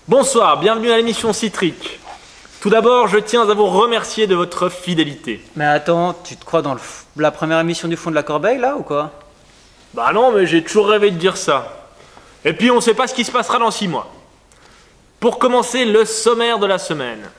Bonsoir, bienvenue à l'émission Citrique. Tout d'abord, je tiens à vous remercier de votre fidélité. Mais attends, tu te crois dans la première émission du fond de la corbeille, là, ou quoi? Bah non, mais j'ai toujours rêvé de dire ça. Et puis, on sait pas ce qui se passera dans 6 mois. Pour commencer, le sommaire de la semaine.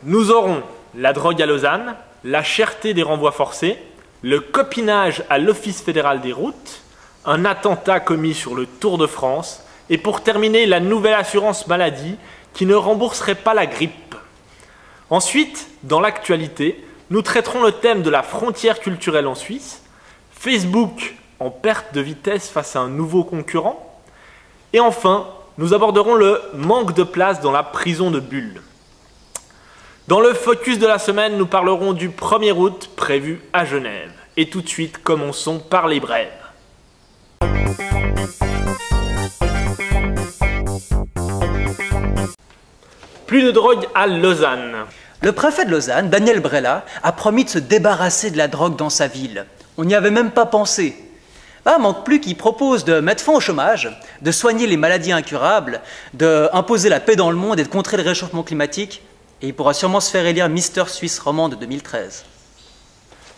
Nous aurons la drogue à Lausanne, la cherté des renvois forcés, le copinage à l'Office fédéral des routes, un attentat commis sur le Tour de France, et pour terminer, la nouvelle assurance maladie qui ne rembourserait pas la grippe. Ensuite, dans l'actualité, nous traiterons le thème de la frontière culturelle en Suisse, Facebook en perte de vitesse face à un nouveau concurrent, et enfin, nous aborderons le manque de place dans la prison de Bulle. Dans le focus de la semaine, nous parlerons du 1er août prévu à Genève. Et tout de suite, commençons par les brèves. Plus de drogue à Lausanne. Le préfet de Lausanne, Daniel Brella, a promis de se débarrasser de la drogue dans sa ville. On n'y avait même pas pensé. Manque plus qu'il propose de mettre fin au chômage, de soigner les maladies incurables, d'imposer la paix dans le monde et de contrer le réchauffement climatique. Et il pourra sûrement se faire élire Mister Suisse romand de 2013.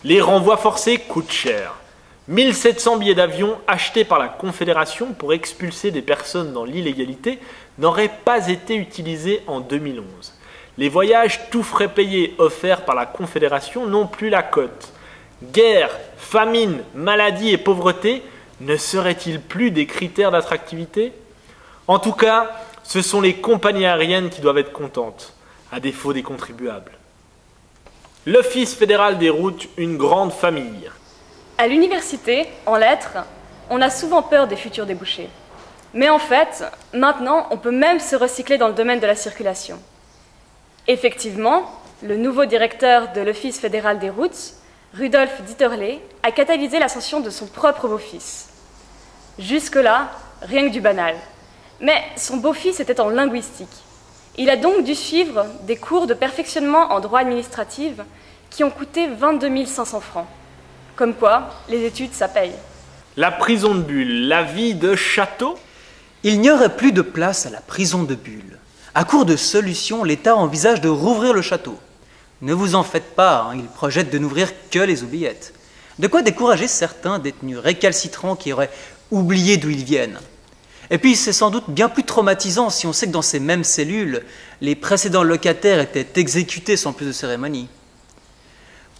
Les renvois forcés coûtent cher. 1700 billets d'avion achetés par la Confédération pour expulser des personnes dans l'illégalité n'auraient pas été utilisés en 2011. Les voyages tout frais payés offerts par la Confédération n'ont plus la cote. Guerre, famine, maladie et pauvreté ne seraient-ils plus des critères d'attractivité? En tout cas, ce sont les compagnies aériennes qui doivent être contentes, à défaut des contribuables. L'Office fédéral des routes, une grande famille. À l'université, en lettres, on a souvent peur des futurs débouchés. Mais en fait, maintenant, on peut même se recycler dans le domaine de la circulation. Effectivement, le nouveau directeur de l'Office fédéral des routes, Rudolf Dieterle, a catalysé l'ascension de son propre beau-fils. Jusque-là, rien que du banal. Mais son beau-fils était en linguistique. Il a donc dû suivre des cours de perfectionnement en droit administratif qui ont coûté 22 500 francs. Comme quoi, les études, ça paye. La prison de Bulle, la vie de château. Il n'y aurait plus de place à la prison de Bulle. À court de solutions, l'État envisage de rouvrir le château. Ne vous en faites pas, il projette de n'ouvrir que les oubliettes. De quoi décourager certains détenus récalcitrants qui auraient oublié d'où ils viennent. Et puis c'est sans doute bien plus traumatisant si on sait que dans ces mêmes cellules, les précédents locataires étaient exécutés sans plus de cérémonie.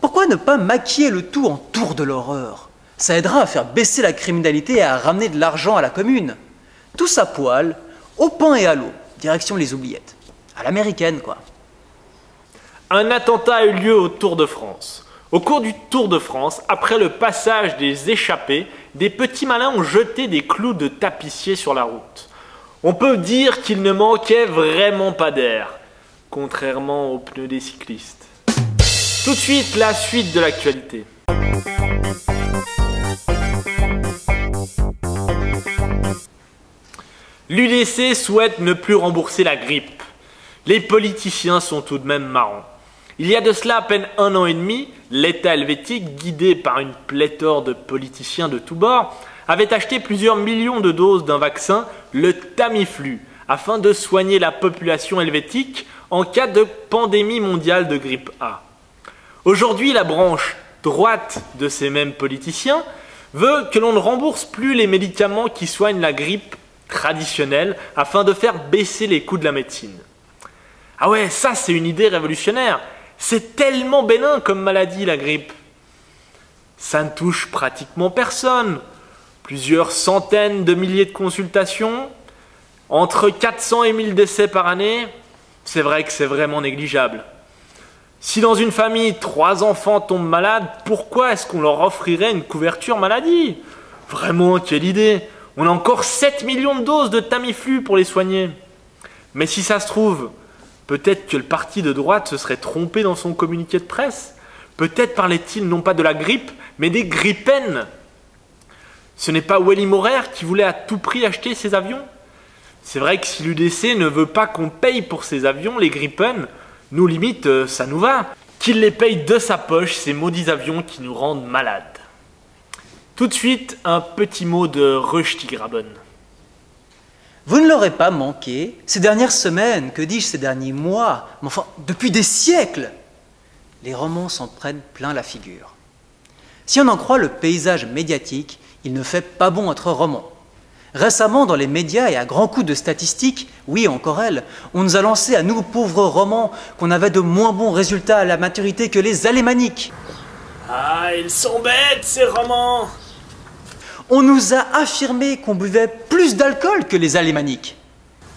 Pourquoi ne pas maquiller le tout en tour de l'horreur? Ça aidera à faire baisser la criminalité et à ramener de l'argent à la commune. Tous à poil, au pain et à l'eau, direction les oubliettes. À l'américaine, quoi. Un attentat a eu lieu au Tour de France. Au cours du Tour de France, après le passage des échappés, des petits malins ont jeté des clous de tapissier sur la route. On peut dire qu'il ne manquait vraiment pas d'air, contrairement aux pneus des cyclistes. Tout de suite, la suite de l'actualité. L'UDC souhaite ne plus rembourser la grippe. Les politiciens sont tout de même marrants. Il y a de cela à peine 1 an et demi, l'État helvétique, guidé par une pléthore de politiciens de tous bords, avait acheté plusieurs millions de doses d'un vaccin, le Tamiflu, afin de soigner la population helvétique en cas de pandémie mondiale de grippe A. Aujourd'hui, la branche droite de ces mêmes politiciens veut que l'on ne rembourse plus les médicaments qui soignent la grippe traditionnelle afin de faire baisser les coûts de la médecine. Ah ouais, ça c'est une idée révolutionnaire. C'est tellement bénin comme maladie, la grippe. Ça ne touche pratiquement personne. Plusieurs centaines de milliers de consultations, entre 400 et 1000 décès par année, c'est vrai que c'est vraiment négligeable. Si dans une famille, 3 enfants tombent malades, pourquoi est-ce qu'on leur offrirait une couverture maladie? Vraiment, quelle idée! On a encore 7 millions de doses de Tamiflu pour les soigner. Mais si ça se trouve, peut-être que le parti de droite se serait trompé dans son communiqué de presse. Peut-être parlait-il non pas de la grippe, mais des grippens. Ce n'est pas Welly Morer qui voulait à tout prix acheter ces avions? C'est vrai que si l'UDC ne veut pas qu'on paye pour ces avions, les grippens, nous limite, ça nous va. Qu'il les paye de sa poche, ces maudits avions qui nous rendent malades. Tout de suite, un petit mot de Röstigraben. Vous ne l'aurez pas manqué, ces dernières semaines, que dis-je, ces derniers mois, mais enfin, depuis des siècles, les romans s'en prennent plein la figure. Si on en croit le paysage médiatique, il ne fait pas bon être roman. Récemment, dans les médias et à grands coups de statistiques, oui, encore elles, on nous a lancé à nous, pauvres romans, qu'on avait de moins bons résultats à la maturité que les alémaniques. Ah, ils sont bêtes, ces romans! On nous a affirmé qu'on buvait plus d'alcool que les alémaniques.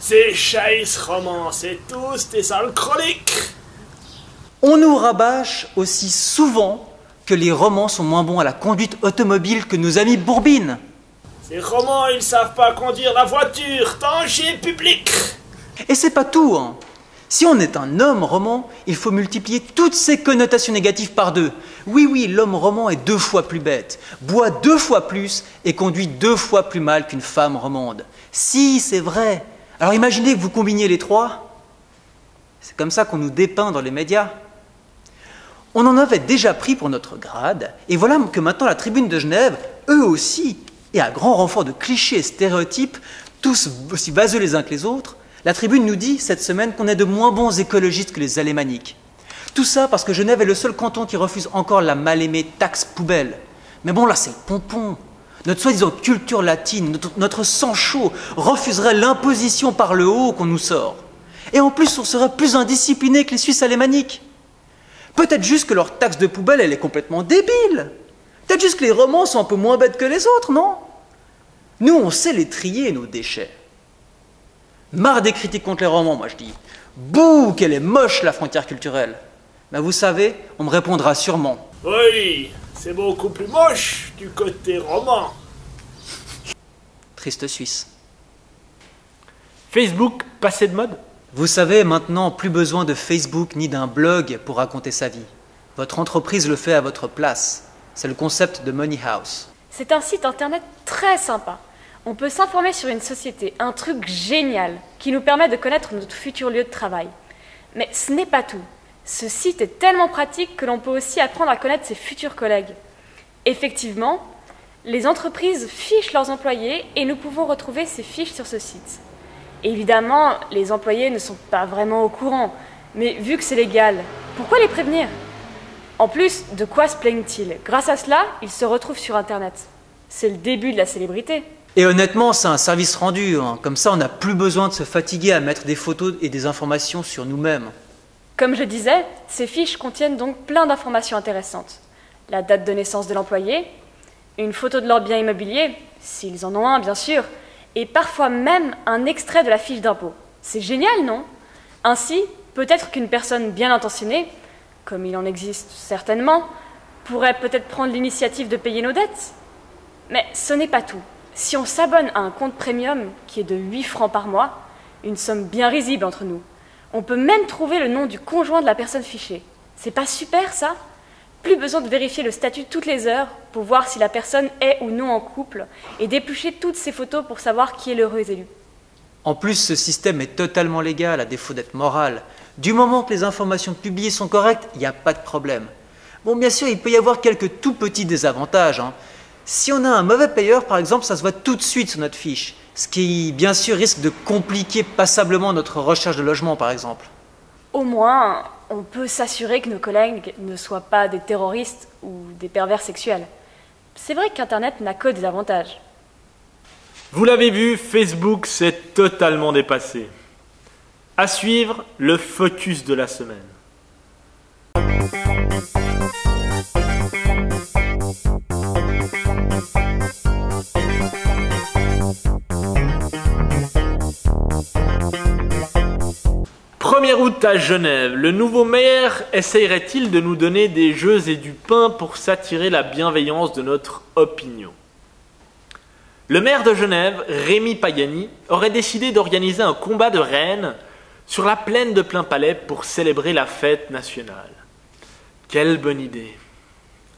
Ces chaïs romans, c'est tous des alcooliques! On nous rabâche aussi souvent que les romans sont moins bons à la conduite automobile que nos amis Bourbines. Ces romans, ils savent pas conduire la voiture, danger public! Et c'est pas tout, hein. Si on est un homme roman, il faut multiplier toutes ces connotations négatives par 2. Oui, l'homme roman est 2 fois plus bête, boit 2 fois plus et conduit 2 fois plus mal qu'une femme romande. Si, c'est vrai. Alors imaginez que vous combiniez les 3. C'est comme ça qu'on nous dépeint dans les médias. On en avait déjà pris pour notre grade, et voilà que maintenant la Tribune de Genève, eux aussi, et à grand renfort de clichés et stéréotypes, tous aussi vaseux les uns que les autres, la Tribune nous dit cette semaine qu'on est de moins bons écologistes que les alémaniques. Tout ça parce que Genève est le seul canton qui refuse encore la mal-aimée taxe poubelle. Mais bon, là, c'est le pompon. Notre soi-disant culture latine, notre sang chaud refuserait l'imposition par le haut qu'on nous sort. Et en plus, on serait plus indiscipliné que les Suisses alémaniques. Peut-être juste que leur taxe de poubelle, elle est complètement débile. Peut-être juste que les romans sont un peu moins bêtes que les autres, non? Nous, on sait les trier, nos déchets. Marre des critiques contre les romans, moi je dis. Bouh, qu'elle est moche, la frontière culturelle. Mais vous savez, on me répondra sûrement. Oui, c'est beaucoup plus moche du côté roman. Triste Suisse. Facebook passé de mode? Vous savez, maintenant, plus besoin de Facebook ni d'un blog pour raconter sa vie. Votre entreprise le fait à votre place. C'est le concept de Money House. C'est un site internet très sympa. On peut s'informer sur une société, un truc génial, qui nous permet de connaître notre futur lieu de travail. Mais ce n'est pas tout. Ce site est tellement pratique que l'on peut aussi apprendre à connaître ses futurs collègues. Effectivement, les entreprises fichent leurs employés et nous pouvons retrouver ces fiches sur ce site. Évidemment, les employés ne sont pas vraiment au courant, mais vu que c'est légal, pourquoi les prévenir? En plus, de quoi se plaignent-ils? Grâce à cela, ils se retrouvent sur Internet. C'est le début de la célébrité. Et honnêtement, c'est un service rendu. Comme ça, on n'a plus besoin de se fatiguer à mettre des photos et des informations sur nous-mêmes. Comme je disais, ces fiches contiennent donc plein d'informations intéressantes. La date de naissance de l'employé, une photo de leur bien immobilier, s'ils en ont un bien sûr, et parfois même un extrait de la fiche d'impôt. C'est génial, non? Ainsi, peut-être qu'une personne bien intentionnée, comme il en existe certainement, pourrait peut-être prendre l'initiative de payer nos dettes. Mais ce n'est pas tout. Si on s'abonne à un compte premium qui est de 8 francs par mois, une somme bien risible entre nous, on peut même trouver le nom du conjoint de la personne fichée. C'est pas super, ça? Plus besoin de vérifier le statut toutes les heures pour voir si la personne est ou non en couple et d'éplucher toutes ses photos pour savoir qui est l'heureux élu. En plus, ce système est totalement légal, à défaut d'être moral. Du moment que les informations publiées sont correctes, il n'y a pas de problème. Bon, bien sûr, il peut y avoir quelques tout petits désavantages. Si on a un mauvais payeur, par exemple, ça se voit tout de suite sur notre fiche. Ce qui, bien sûr, risque de compliquer passablement notre recherche de logement, par exemple. Au moins, on peut s'assurer que nos collègues ne soient pas des terroristes ou des pervers sexuels. C'est vrai qu'Internet n'a que des avantages. Vous l'avez vu, Facebook s'est totalement dépassé. À suivre, le focus de la semaine. Premier août à Genève, le nouveau maire essayerait-il de nous donner des jeux et du pain pour s'attirer la bienveillance de notre opinion? Le maire de Genève, Rémi Pagani, aurait décidé d'organiser un combat de rennes sur la plaine de Plainpalais pour célébrer la fête nationale. Quelle bonne idée!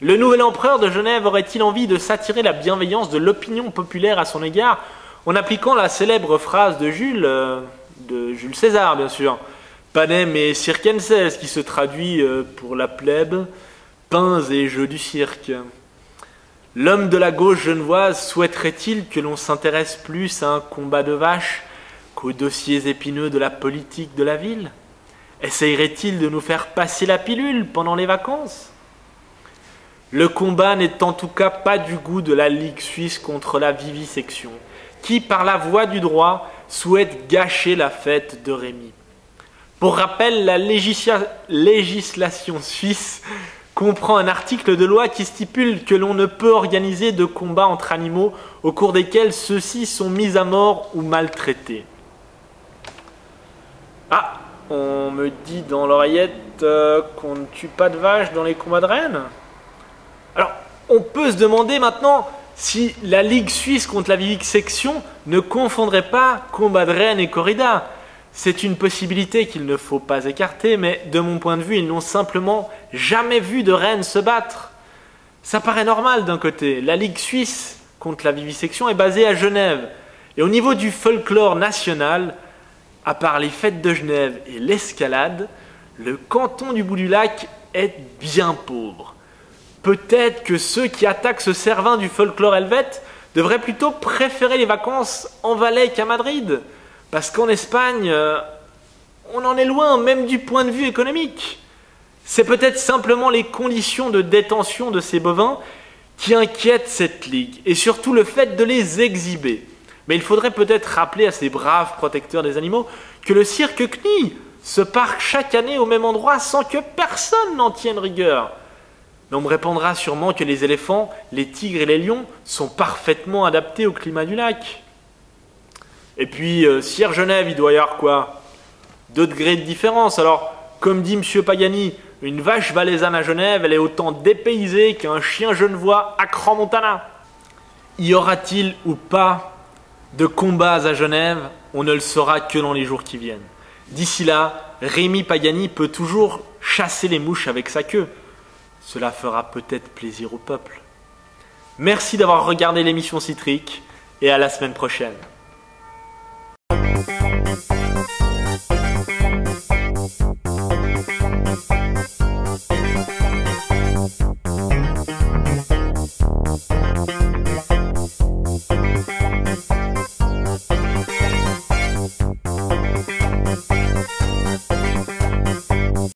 Le nouvel empereur de Genève aurait-il envie de s'attirer la bienveillance de l'opinion populaire à son égard en appliquant la célèbre phrase de Jules César, bien sûr, Panem et circenses, qui se traduit pour la plèbe, pains et jeux du cirque. L'homme de la gauche genevoise souhaiterait-il que l'on s'intéresse plus à un combat de vaches qu'aux dossiers épineux de la politique de la ville? Essayerait-il de nous faire passer la pilule pendant les vacances? Le combat n'est en tout cas pas du goût de la Ligue suisse contre la vivisection, qui, par la voie du droit, souhaite gâcher la fête de Rémi. Pour rappel, la législation suisse comprend un article de loi qui stipule que l'on ne peut organiser de combats entre animaux au cours desquels ceux-ci sont mis à mort ou maltraités. Ah, on me dit dans l'oreillette qu'on ne tue pas de vaches dans les combats de rennes. Alors, on peut se demander maintenant si la Ligue suisse contre la vivisection ne confondrait pas combat de rennes et corrida. C'est une possibilité qu'il ne faut pas écarter, mais de mon point de vue, ils n'ont simplement jamais vu de rennes se battre. Ça paraît normal d'un côté. La Ligue suisse contre la vivisection est basée à Genève. Et au niveau du folklore national, à part les fêtes de Genève et l'escalade, le canton du bout du lac est bien pauvre. Peut-être que ceux qui attaquent ce cervin du folklore helvète devraient plutôt préférer les vacances en Valais qu'à Madrid. Parce qu'en Espagne, on en est loin, même du point de vue économique. C'est peut-être simplement les conditions de détention de ces bovins qui inquiètent cette ligue, et surtout le fait de les exhiber. Mais il faudrait peut-être rappeler à ces braves protecteurs des animaux que le cirque Knie se parque chaque année au même endroit sans que personne n'en tienne rigueur. Mais on me répondra sûrement que les éléphants, les tigres et les lions sont parfaitement adaptés au climat du lac. Et puis, si à Genève, il doit y avoir quoi? 2 degrés de différence. Alors, comme dit M. Pagani, une vache valaisanne à Genève, elle est autant dépaysée qu'un chien genevois à Crans-Montana. Y aura-t-il ou pas de combats à Genève? On ne le saura que dans les jours qui viennent. D'ici là, Rémi Pagani peut toujours chasser les mouches avec sa queue. Cela fera peut-être plaisir au peuple. Merci d'avoir regardé l'émission Citrique et à la semaine prochaine.